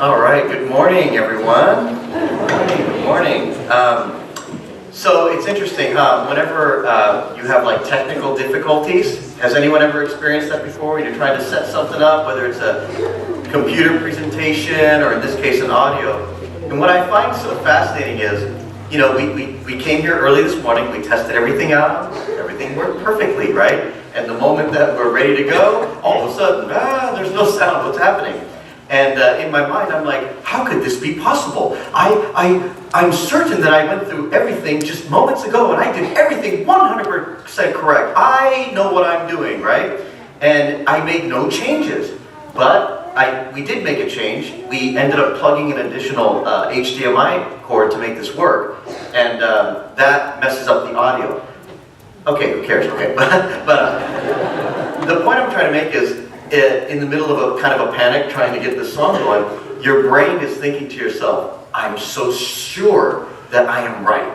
All right, good morning, everyone. Good morning. So it's interesting, whenever you have like technical difficulties, has anyone ever experienced that before when you're trying to set something up, whether it's a computer presentation or in this case an audio? And what I find so fascinating is, you know, we came here early this morning, we tested everything out, everything worked perfectly, right? And the moment that we're ready to go, all of a sudden, there's no sound, what's happening? And in my mind, I'm like, how could this be possible? I'm certain that I went through everything just moments ago and I did everything 100% correct. I know what I'm doing, right? And I made no changes. But we did make a change. We ended up plugging an additional HDMI cord to make this work. And that messes up the audio. Okay, who cares? Okay, but the point I'm trying to make is, in the middle of a kind of a panic trying to get this song going, your brain is thinking to yourself, I'm so sure that I am right?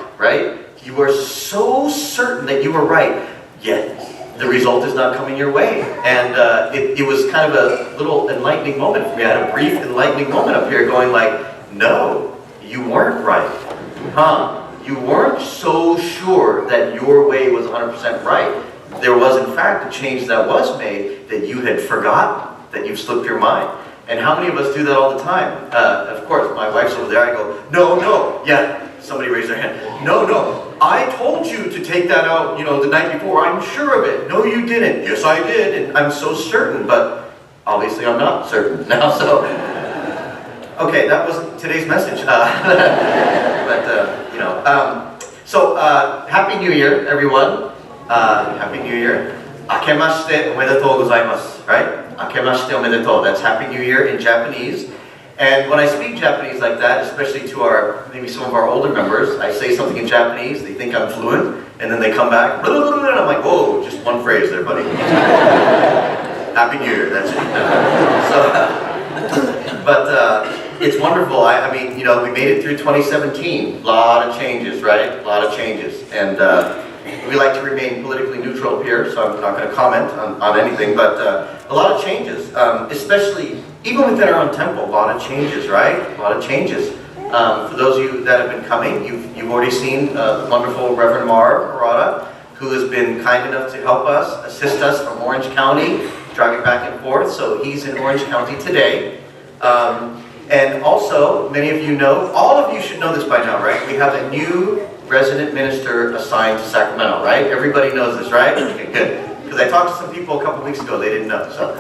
You are so certain that you were right, yet the result is not coming your way. And it was kind of a little enlightening moment for me. I had a brief enlightening moment up here going like, no, you weren't right. You weren't so sure that your way was 100% right. There was, in fact, a change that was made that you had forgotten, that you've slipped your mind. And how many of us do that all the time? Of course, my wife's over there. I go, no. Yeah, somebody raised their hand. No. I told you to take that out, the night before. I'm sure of it. No, you didn't. Yes, I did. And I'm so certain, but obviously I'm not certain now. So, okay, that wasn't today's message. So Happy New Year, everyone. Happy New Year. Akemashite omedetou gozaimasu, right? Akemashite omedetou. That's Happy New Year in Japanese. And when I speak Japanese like that, especially to maybe some of our older members, I say something in Japanese, they think I'm fluent, and then they come back, and I'm like, whoa, just one phrase there, buddy. Happy New Year, that's it. But it's wonderful. I mean, we made it through 2017. A lot of changes, right? A lot of changes. And we like to remain politically neutral here, so I'm not going to comment on anything, but a lot of changes, especially even within our own temple, a lot of changes, right? A lot of changes. For those of you that have been coming, you've already seen the wonderful Reverend Mar Harada, who has been kind enough to help us, assist us from Orange County, driving back and forth, so he's in Orange County today. And also, many of you know, all of you should know this by now, right? We have a new resident minister assigned to Sacramento, right? Everybody knows this, right? Okay, good. Because I talked to some people a couple weeks ago, they didn't know. So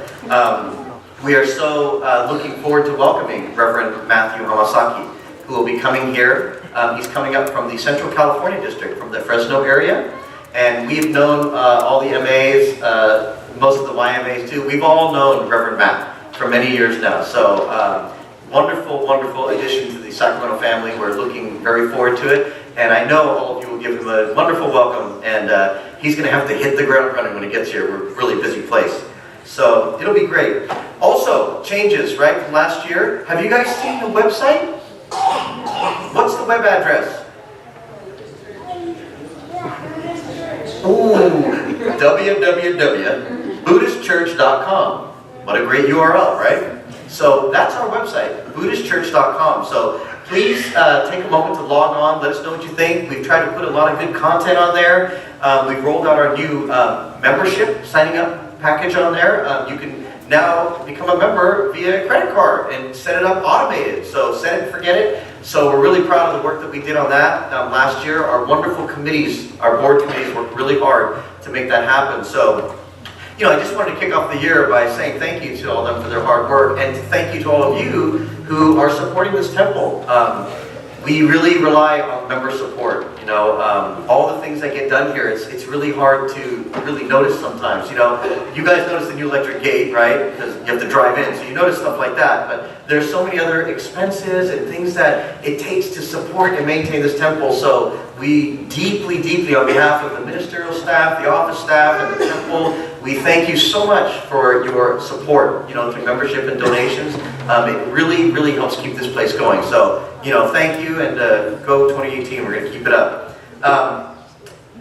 we are so looking forward to welcoming Reverend Matthew Hamasaki, who will be coming here. He's coming up from the Central California district, from the Fresno area. And we've known all the MAs, most of the YMAs too. We've all known Reverend Matt for many years now. So wonderful, wonderful addition to the Sacramento family. We're looking very forward to it. And I know all of you will give him a wonderful welcome, and he's going to have to hit the ground running when he gets here. We're a really busy place. So it'll be great. Also, changes, right, from last year. Have you guys seen the website? What's the web address? Ooh, www.buddhistchurch.com. What a great URL, right? So that's our website, buddhistchurch.com. So please take a moment to log on, let us know what you think. We've tried to put a lot of good content on there. We've rolled out our new membership signing up package on there. You can now become a member via credit card and set it up automated. So set it and forget it. So we're really proud of the work that we did on that last year. Our wonderful committees, our board committees worked really hard to make that happen. So I just wanted to kick off the year by saying thank you to all of them for their hard work, and thank you to all of you who are supporting this temple. We really rely on member support. All the things that get done here, it's really hard to really notice sometimes. You guys notice the new electric gate, right? Because you have to drive in, so you notice stuff like that. But there's so many other expenses and things that it takes to support and maintain this temple. So we deeply, deeply, on behalf of the ministerial staff, the office staff, and the temple, we thank you so much for your support, through membership and donations. It really, really helps keep this place going. So, thank you, and go 2018. We're going to keep it up.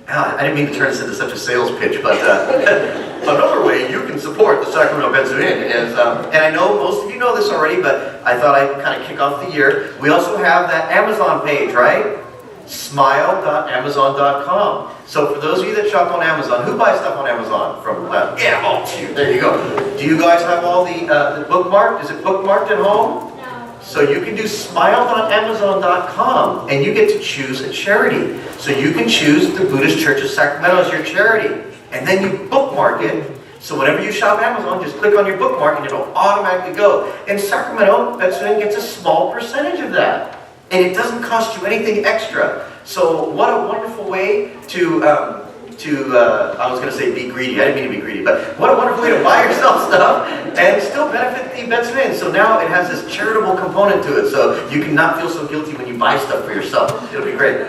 I didn't mean to turn this into such a sales pitch, but another way you can support the Sacramento Pennsylvania is, and I know most of you know this already, but I thought I'd kind of kick off the year. We also have that Amazon page, right? Smile.amazon.com. So for those of you that shop on Amazon, who buys stuff on Amazon from yeah, oh, there you go. Do you guys have all the bookmarked? Is it bookmarked at home? No. So you can do smile.amazon.com and you get to choose a charity. So you can choose the Buddhist Church of Sacramento as your charity. And then you bookmark it. So whenever you shop Amazon, just click on your bookmark and it'll automatically go. And Sacramento, Betsuin gets a small percentage of that. And it doesn't cost you anything extra. So what a wonderful way to I was going to say be greedy. I didn't mean to be greedy. But what a wonderful way to buy yourself stuff and still benefit the Betsuin. So now it has this charitable component to it. So you can not feel so guilty when you buy stuff for yourself. It'll be great.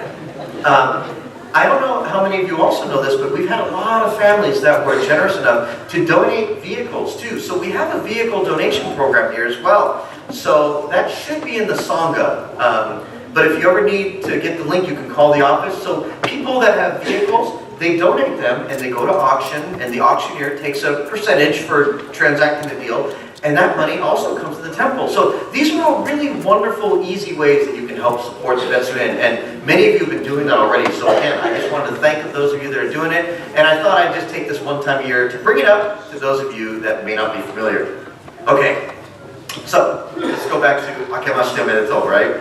I don't know how many of you also know this, but we've had a lot of families that were generous enough to donate vehicles too. So we have a vehicle donation program here as well. So that should be in the Sangha. But if you ever need to get the link, you can call the office. So people that have vehicles, they donate them and they go to auction, and the auctioneer takes a percentage for transacting the deal, and that money also comes to the temple. So these are all really wonderful, easy ways that you can help support the Betsuin, and many of you have been doing that already. So again, I just wanted to thank those of you that are doing it, and I thought I'd just take this one time a year to bring it up to those of you that may not be familiar. Okay, so let's go back to Akemashite Omedetou, right?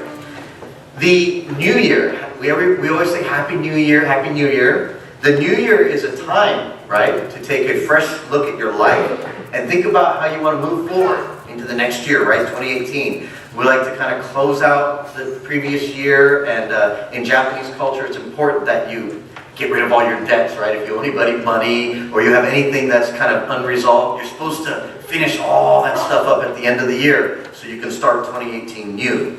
The New Year, we always say Happy New Year, Happy New Year. The New Year is a time, right, to take a fresh look at your life and think about how you want to move forward into the next year, right, 2018. We like to kind of close out the previous year, and in Japanese culture, it's important that you get rid of all your debts, right? If you owe anybody money or you have anything that's kind of unresolved, you're supposed to finish all that stuff up at the end of the year so you can start 2018 new.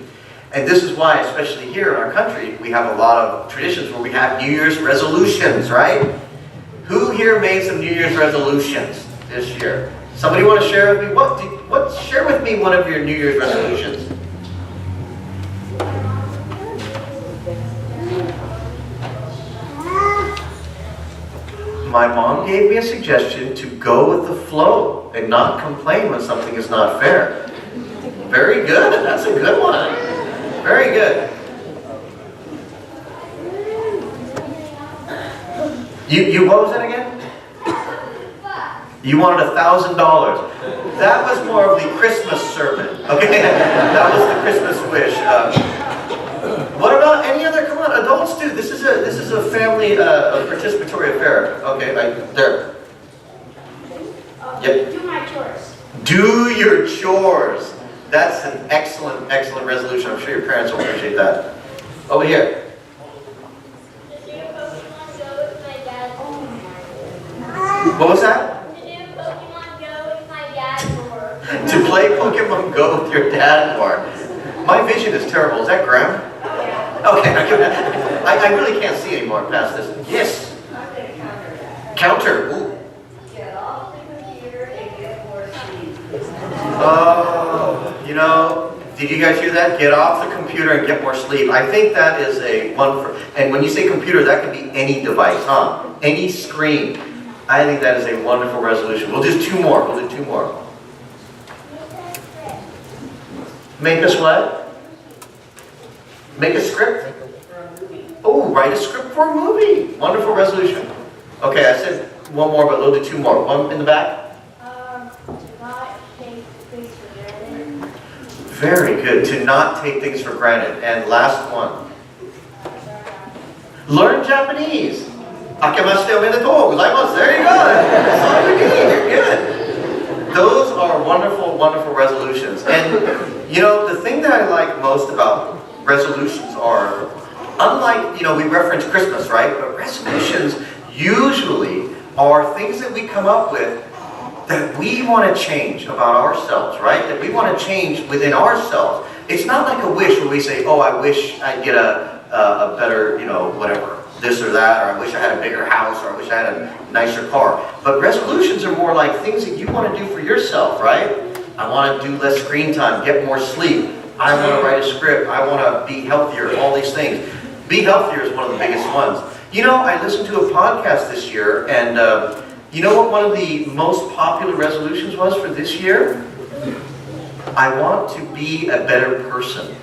And this is why, especially here in our country, we have a lot of traditions where we have New Year's resolutions, right? Who here made some New Year's resolutions this year? Somebody want to share with me? Share with me one of your New Year's resolutions. My mom gave me a suggestion to go with the flow and not complain when something is not fair. Very good. That's a good one. Very good. You what was that again? You wanted $1,000. That was more of the Christmas sermon. Okay, that was the Christmas wish. What about any other? Come on, adults too. This is a family participatory affair. Okay, there. Yep. Do my chores. Do your chores. That's an excellent, excellent resolution. I'm sure your parents will appreciate that. Over here. To do Pokemon Go with my dad. What was that? To do Pokemon Go with my dad more. To play Pokemon Go with your dad more. My vision is terrible. Is that Graham? Okay, I really can't see anymore past this. Yes. Counter. Ooh. Get off the computer and get more sleep. Oh, you know, did you guys hear that? Get off the computer and get more sleep. I think that is a one for, and when you say computer, that could be any device, huh? Any screen. I think that is a wonderful resolution. We'll do two more. Make us what? Make a script? Oh, write a script for a movie. Wonderful resolution. Okay, I said one more, but we'll do two more. One in the back. To not take things for granted. Very good. To not take things for granted. And last one. Learn Japanese. Akemashite omedetou gozaimasu. There you go. That's all you need. You're good. Those are wonderful, wonderful resolutions. And, you know, the thing that I like most about resolutions are, unlike, you know, we reference Christmas, right? But resolutions usually are things that we come up with that we want to change about ourselves, right? That we want to change within ourselves. It's not like a wish where we say, oh, I wish I'd get a better, you know, whatever, this or that, or I wish I had a bigger house, or I wish I had a nicer car. But resolutions are more like things that you want to do for yourself, right? I want to do less screen time, get more sleep. I want to write a script. I want to be healthier, all these things. Be healthier is one of the biggest ones. You know, I listened to a podcast this year, and you know what one of the most popular resolutions was for this year? I want to be a better person.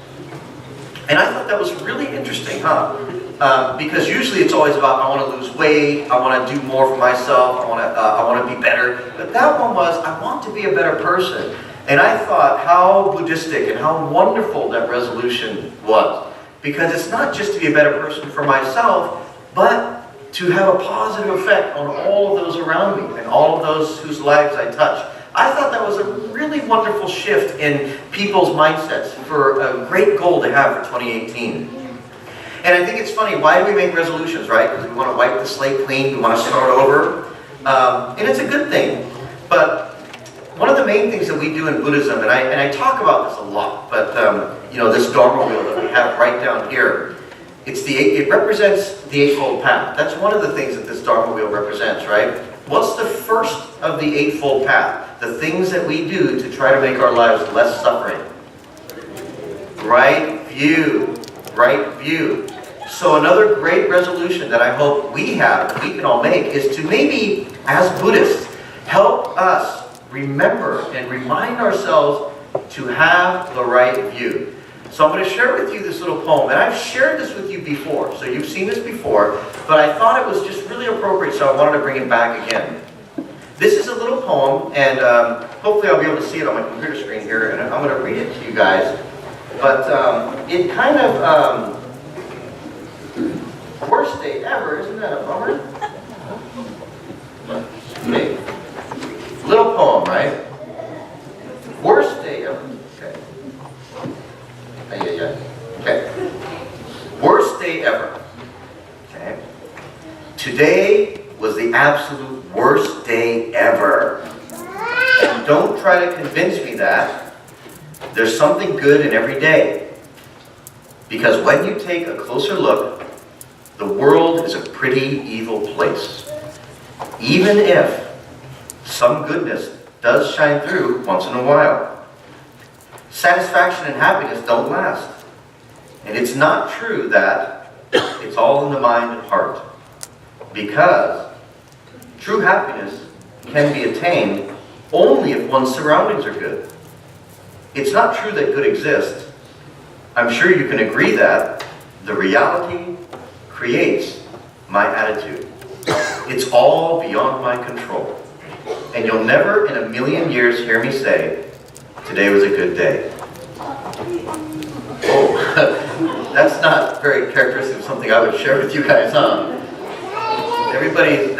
And I thought that was really interesting, because usually it's always about, I want to lose weight, I want to do more for myself, I want to be better. But that one was, I want to be a better person. And I thought how Buddhistic and how wonderful that resolution was. Because it's not just to be a better person for myself, but to have a positive effect on all of those around me and all of those whose lives I touch. I thought that was a really wonderful shift in people's mindsets for a great goal to have for 2018. And I think it's funny, why do we make resolutions, right? Because we want to wipe the slate clean, we want to start over. And it's a good thing. But one of the main things that we do in Buddhism, and I talk about this a lot, but this Dharma wheel that we have right down here, it represents the Eightfold Path. That's one of the things that this Dharma wheel represents, right? What's the first of the Eightfold Path? The things that we do to try to make our lives less suffering. Right view. Right view. So another great resolution that I hope we have, we can all make, is to maybe, as Buddhists, help us remember and remind ourselves to have the right view. So I'm going to share with you this little poem, and I've shared this with you before, so you've seen this before, but I thought it was just really appropriate, so I wanted to bring it back again. This is a little poem, and hopefully I'll be able to see it on my computer screen here, and I'm going to read it to you guys. But it kind of, worst day ever, isn't that a bummer? Okay. Little poem, right? Worst day ever. Okay. Okay. Worst day ever. Okay. Today was the absolute worst day ever. And don't try to convince me that. There's something good in every day. Because when you take a closer look, the world is a pretty evil place. Even if some goodness does shine through once in a while. Satisfaction and happiness don't last. And it's not true that it's all in the mind and heart. Because true happiness can be attained only if one's surroundings are good. It's not true that good exists. I'm sure you can agree that the reality creates my attitude. It's all beyond my control. And you'll never in a million years hear me say, today was a good day. Oh, that's not very characteristic of something I would share with you guys, huh? Everybody's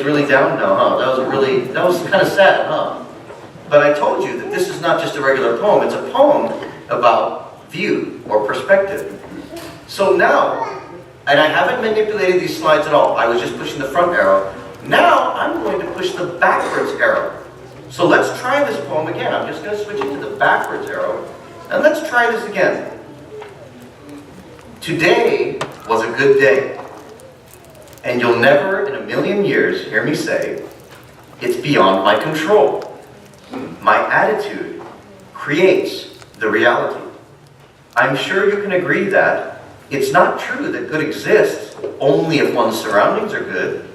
really down now, huh? That was kind of sad, huh? But I told you that this is not just a regular poem, it's a poem about view or perspective. So now, and I haven't manipulated these slides at all, I was just pushing the front arrow. Now I'm going to push the backwards arrow. So let's try this poem again. I'm just going to switch it to the backwards arrow. And let's try this again. Today was a good day. And you'll never in a million years hear me say, it's beyond my control. My attitude creates the reality. I'm sure you can agree that it's not true that good exists only if one's surroundings are good.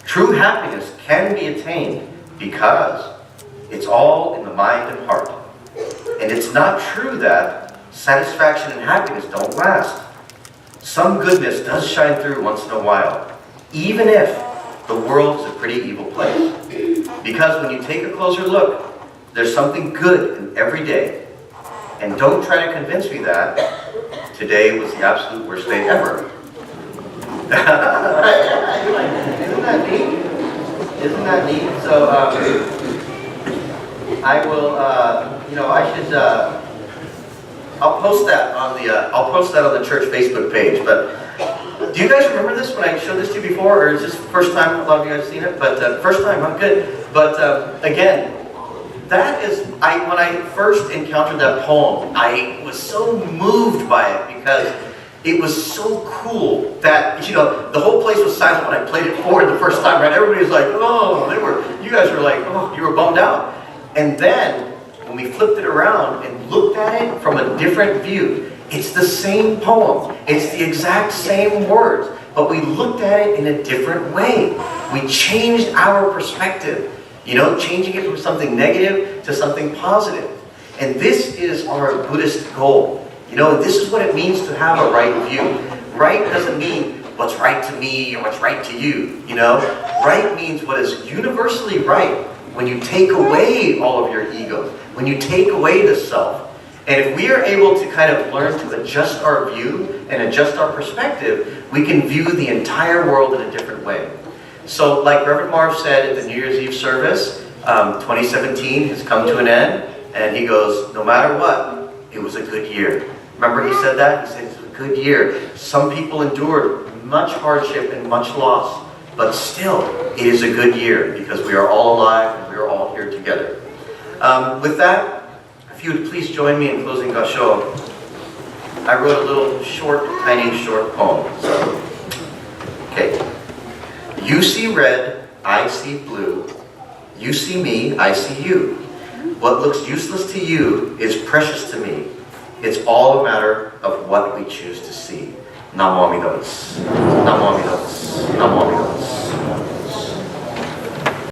True happiness can be attained because it's all in the mind and heart. And it's not true that satisfaction and happiness don't last. Some goodness does shine through once in a while, even if the world is a pretty evil place. Because when you take a closer look, there's something good in every day. And don't try to convince me that today was the absolute worst day ever. Isn't that neat? Isn't that neat? So, I will, I'll post that on the church Facebook page. But do you guys remember this when I showed this to you before, or is this the first time a lot of you guys seen it? But first time, I'm good. But again, that is, when I first encountered that poem, I was so moved by it because it was so cool that, the whole place was silent when I played it forward the first time, right? Everybody was like, oh, you guys were like, oh, you were bummed out. And then, when we flipped it around and looked at it from a different view, it's the same poem. It's the exact same words, but we looked at it in a different way. We changed our perspective. You know, changing it from something negative to something positive. And this is our Buddhist goal. You know, this is what it means to have a right view. Right doesn't mean what's right to me or what's right to you, you know? Right means what is universally right when you take away all of your ego, when you take away the self. And if we are able to kind of learn to adjust our view and adjust our perspective, we can view the entire world in a different way. So like Reverend Marv said at the New Year's Eve service, 2017 has come to an end, and he goes, no matter what, it was a good year. Remember he said that? He said it's a good year. Some people endured much hardship and much loss, but still, it is a good year because we are all alive and we are all here together. With that, if you would please join me in closing Gasho. I wrote a little short, tiny, short poem. So, okay. You see red, I see blue. You see me, I see you. What looks useless to you is precious to me. It's all a matter of what we choose to see. Namo Amida Butsu. Namo Amida Butsu.